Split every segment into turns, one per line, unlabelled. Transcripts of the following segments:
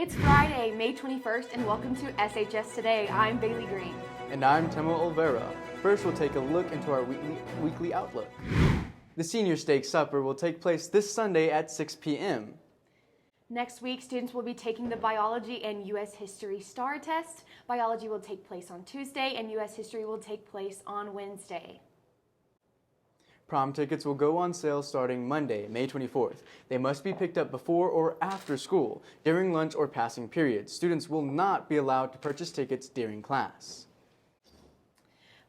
It's Friday, May 21st, and welcome to SHS Today. I'm Bailey Green.
And I'm Temo Olvera. First, we'll take a look into our weekly outlook. The Senior Steak Supper will take place this Sunday at 6 p.m.
Next week, students will be taking the Biology and U.S. History STAR test. Biology will take place on Tuesday, and U.S. History will take place on Wednesday.
Prom tickets will go on sale starting Monday, May 24th. They must be picked up before or after school, during lunch or passing periods. Students will not be allowed to purchase tickets during class.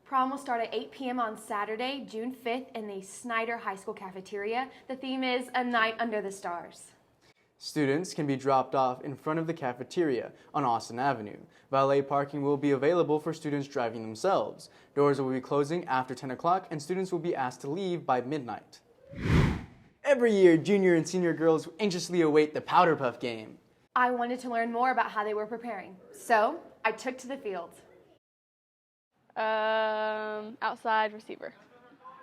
Prom will start at 8 p.m. on Saturday, June 5th in the Snyder High School cafeteria. The theme is A Night Under the Stars.
Students can be dropped off in front of the cafeteria on Austin Avenue. Valet parking will be available for students driving themselves. Doors will be closing after 10 o'clock and students will be asked to leave by midnight. Every year, junior and senior girls anxiously await the Powder Puff game.
I wanted to learn more about how they were preparing, so I took to the field.
Outside receiver.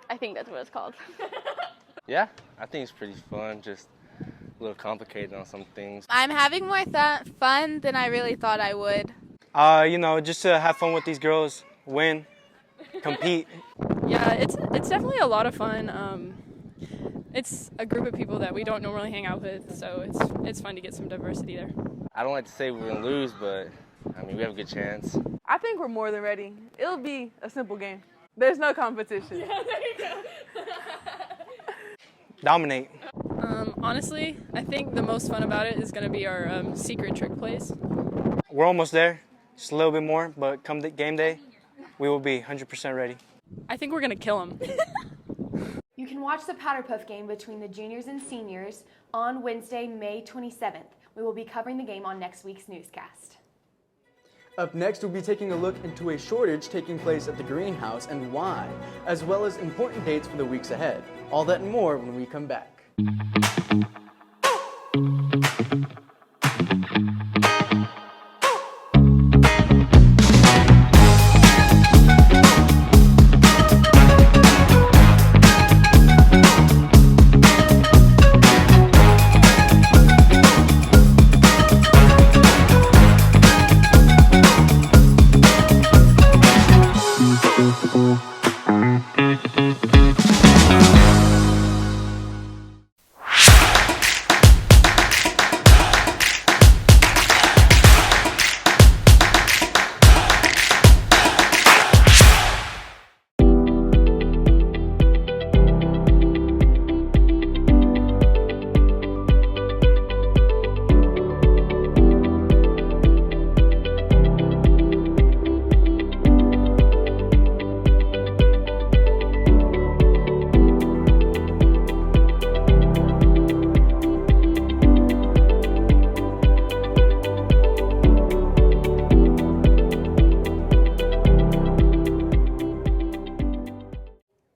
I think that's what it's called.
Yeah, I think it's pretty fun, just a little complicated on some things.
I'm having more fun than I really thought I would.
Just to have fun with these girls, win, compete.
Yeah, it's definitely a lot of fun. It's a group of people that we don't normally hang out with, so it's fun to get some diversity there.
I don't like to say we're going to lose, but we have a good chance.
I think we're more than ready. It'll be a simple game. There's no competition.
Yeah, there you go.
Dominate.
Honestly, I think the most fun about it is going to be our secret trick plays.
We're almost there, just a little bit more, but come the game day, we will be 100% ready.
I think we're going to kill them.
You can watch the Powder Puff game between the juniors and seniors on Wednesday, May 27th. We will be covering the game on next week's newscast.
Up next, we'll be taking a look into a shortage taking place at the greenhouse and why, as well as important dates for the weeks ahead. All that and more when we come back.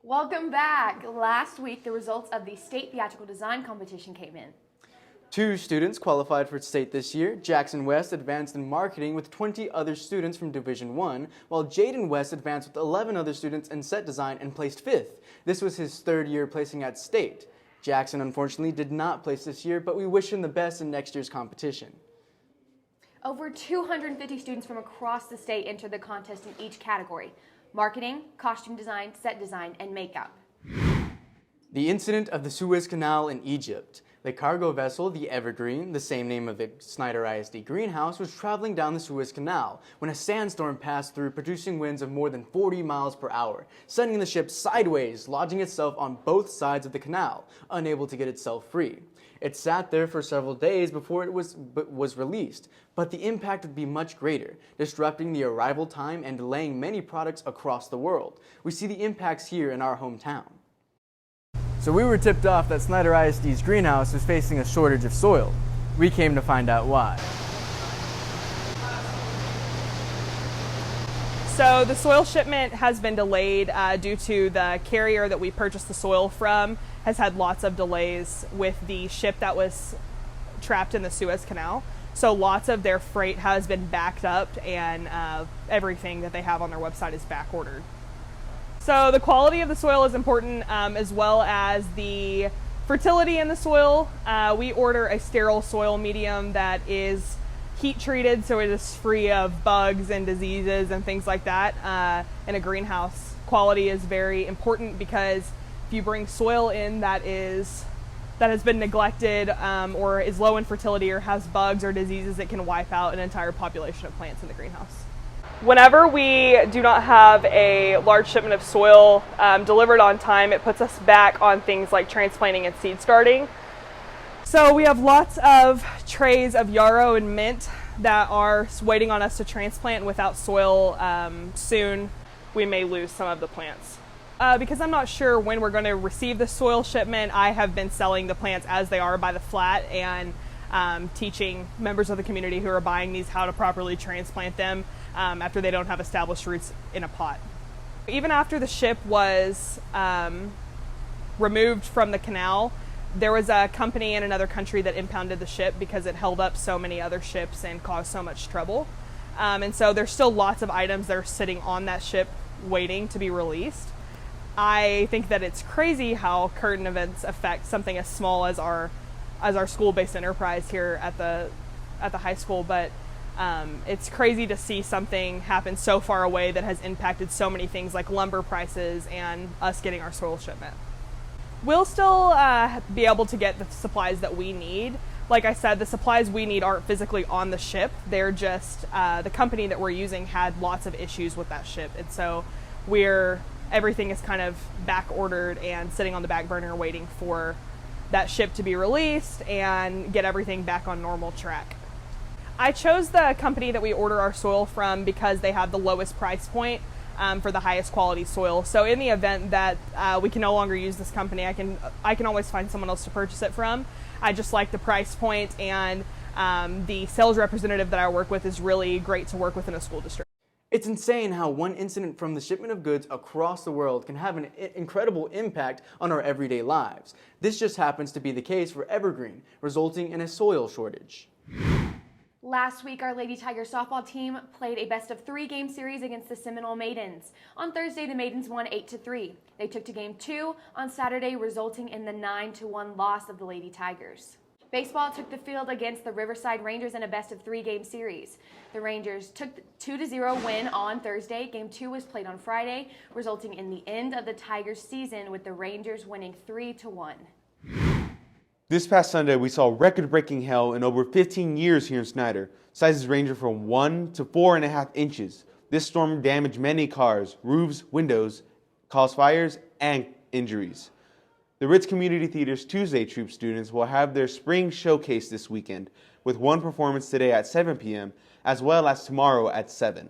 Welcome back. Last week, the results of the state theatrical design competition came in.
2 students qualified for state this year. Jackson West advanced in marketing with 20 other students from Division 1, while Jaden West advanced with 11 other students in set design and placed 5th. This was his 3rd year placing at state. Jackson unfortunately did not place this year, but we wish him the best in next year's competition.
Over 250 students from across the state entered the contest in each category: marketing, costume design, set design, and makeup.
The incident of the Suez Canal in Egypt. The cargo vessel, the Evergreen, the same name of the Snyder ISD greenhouse, was traveling down the Suez Canal when a sandstorm passed through, producing winds of more than 40 miles per hour, sending the ship sideways, lodging itself on both sides of the canal, unable to get itself free. It sat there for several days before it was released, but the impact would be much greater, disrupting the arrival time and delaying many products across the world. We see the impacts here in our hometown. So we were tipped off that Snyder ISD's greenhouse was facing a shortage of soil. We came to find out why.
So the soil shipment has been delayed due to the carrier that we purchased the soil from has had lots of delays with the ship that was trapped in the Suez Canal. So lots of their freight has been backed up and everything that they have on their website is back ordered. So the quality of the soil is important as well as the fertility in the soil. We order a sterile soil medium that is heat treated, so it is free of bugs and diseases and things like that. In a greenhouse, quality is very important because if you bring soil in that has been neglected or is low in fertility or has bugs or diseases, it can wipe out an entire population of plants in the greenhouse. Whenever we do not have a large shipment of soil delivered on time, it puts us back on things like transplanting and seed starting. So we have lots of trays of yarrow and mint that are waiting on us to transplant, and without soil soon, we may lose some of the plants. Because I'm not sure when we're going to receive the soil shipment, I have been selling the plants as they are by the flat and teaching members of the community who are buying these how to properly transplant them after they don't have established roots in a pot. Even after the ship was removed from the canal, there was a company in another country that impounded the ship because it held up so many other ships and caused so much trouble. And so there's still lots of items that are sitting on that ship waiting to be released. I think that it's crazy how current events affect something as small as our school-based enterprise here at the high school, but it's crazy to see something happen so far away that has impacted so many things like lumber prices and us getting our soil shipment. We'll still be able to get the supplies that we need. Like I said, the supplies we need aren't physically on the ship. They're just, the company that we're using had lots of issues with that ship. And so everything is kind of back ordered and sitting on the back burner waiting for that ship to be released and get everything back on normal track. I chose the company that we order our soil from because they have the lowest price point for the highest quality soil. So in the event that we can no longer use this company, I can always find someone else to purchase it from. I just like the price point, and the sales representative that I work with is really great to work with in a school district.
It's insane how one incident from the shipment of goods across the world can have an incredible impact on our everyday lives. This just happens to be the case for Evergreen, resulting in a soil shortage.
Last week, our Lady Tiger softball team played a best-of-3 game series against the Seminole Maidens. On Thursday, the Maidens won 8-3. They took to Game 2 on Saturday, resulting in the 9-1 loss of the Lady Tigers. Baseball took the field against the Riverside Rangers in a best-of-3 game series. The Rangers took the 2-0 win on Thursday. Game 2 was played on Friday, resulting in the end of the Tigers' season with the Rangers winning 3-1.
This past Sunday, we saw record-breaking hail in over 15 years here in Snyder. Sizes ranging from 1 to 4.5 inches. This storm damaged many cars, roofs, windows, caused fires, and injuries. The Ritz Community Theater's Tuesday Troop students will have their spring showcase this weekend, with one performance today at 7 p.m., as well as tomorrow at 7.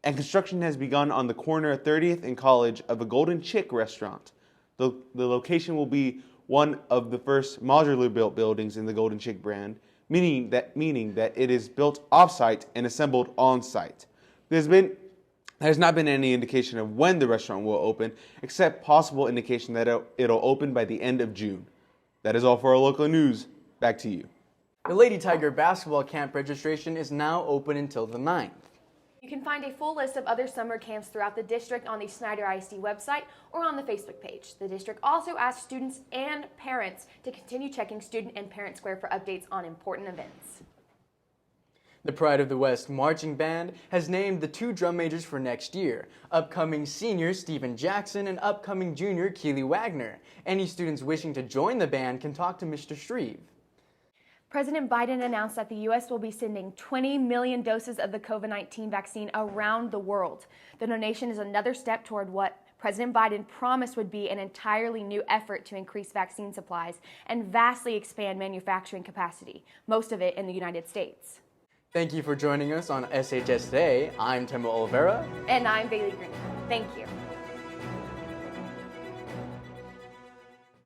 And construction has begun on the corner of 30th and College of a Golden Chick restaurant. The location will be one of the first modularly built buildings in the Golden Chick brand, meaning that it is built off-site and assembled on-site. There has not been any indication of when the restaurant will open, except possible indication that it'll open by the end of June. That is all for our local news. Back to you.
The Lady Tiger basketball camp registration is now open until the 9th.
You can find a full list of other summer camps throughout the district on the Snyder ISD website or on the Facebook page. The district also asks students and parents to continue checking Student and Parent Square for updates on important events.
The Pride of the West Marching Band has named the 2 drum majors for next year, upcoming senior Steven Jackson and upcoming junior Keely Wagner. Any students wishing to join the band can talk to Mr. Shreve.
President Biden announced that the U.S. will be sending 20 million doses of the COVID-19 vaccine around the world. The donation is another step toward what President Biden promised would be an entirely new effort to increase vaccine supplies and vastly expand manufacturing capacity, most of it in the United States.
Thank you for joining us on SHS Today. I'm Temo Oliveira.
And I'm Bailey Green. Thank you.